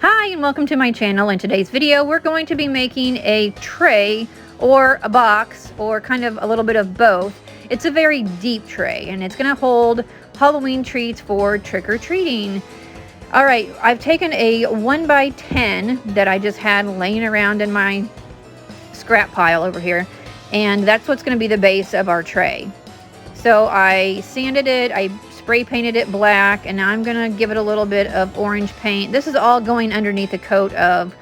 Hi and welcome to my channel. In today's video we're going to be making a tray or a box or kind of a little bit of both. It's a very deep tray and it's going to hold Halloween treats for trick-or-treating. Alright, I've taken a 1x10 that I just had laying around in my scrap pile over here, and that's what's going to be the base of our tray. So I sanded it, I spray painted it black, and now I'm gonna give it a little bit of orange paint. This is all going underneath a coat of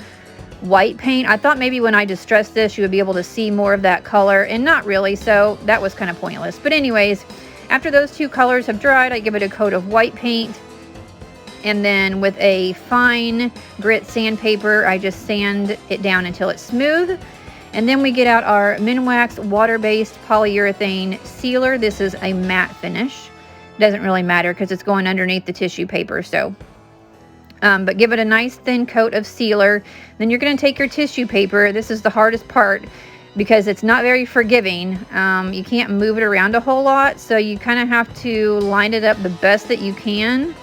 white paint. I thought maybe when I distressed this you would be able to see more of that color, and not really, so that was kind of pointless. But anyways, after those two colors have dried, I give it a coat of white paint, and then with a fine grit sandpaper I just sand it down until it's smooth. And then we get out our Minwax water-based polyurethane sealer. This is a matte finish. Doesn't really matter because it's going underneath the tissue paper. So, but give it a nice thin coat of sealer. Then you're going to take your tissue paper. This is the hardest part because it's not very forgiving. You can't move it around a whole lot, so you kind of have to line it up the best that you can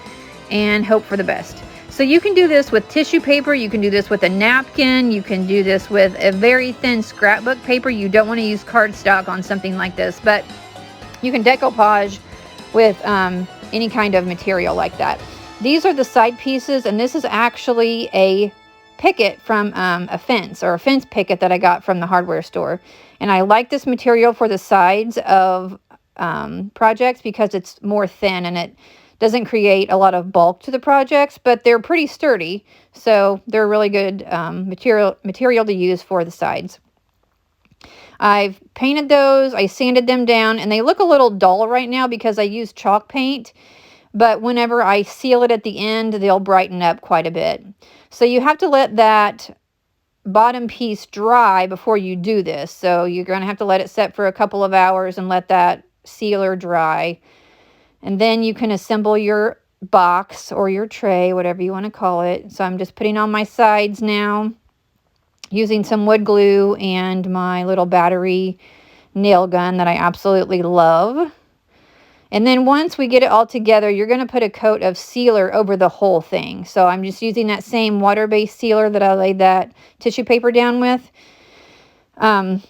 and hope for the best. So you can do this with tissue paper, you can do this with a napkin, you can do this with a very thin scrapbook paper. You don't want to use cardstock on something like this, but you can decoupage with any kind of material like that. These are the side pieces, and this is actually a picket from a fence, or a fence picket that I got from the hardware store. And I like this material for the sides of projects because it's more thin and it doesn't create a lot of bulk to the projects, but they're pretty sturdy, so they're really good material to use for the sides. I've painted those, I sanded them down, and they look a little dull right now because I used chalk paint, but whenever I seal it at the end, they'll brighten up quite a bit. So you have to let that bottom piece dry before you do this, so you're going to have to let it set for a couple of hours and let that sealer dry. And then you can assemble your box or your tray, whatever you want to call it. So I'm just putting on my sides now, using some wood glue and my little battery nail gun that I absolutely love. And then once we get it all together, you're going to put a coat of sealer over the whole thing. So I'm just using that same water-based sealer that I laid that tissue paper down with. And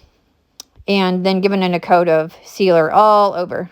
then giving it a coat of sealer all over.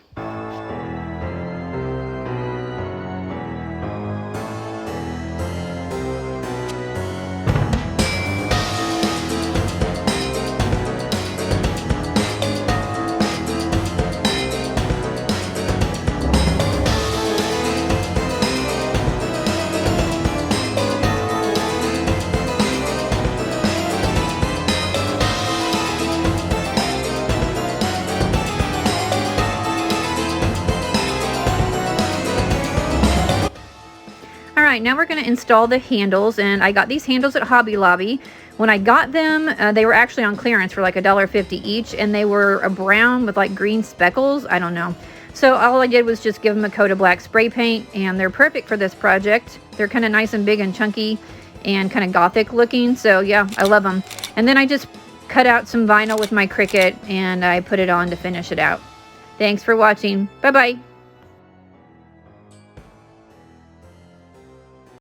Alright, now we're going to install the handles, and I got these handles at Hobby Lobby. When I got them, they were actually on clearance for like $1.50 each, and they were a brown with like green speckles. I don't know. So all I did was just give them a coat of black spray paint, and they're perfect for this project. They're kind of nice and big and chunky and kind of gothic looking, so yeah, I love them. And then I just cut out some vinyl with my Cricut, and I put it on to finish it out. Thanks for watching. Bye-bye.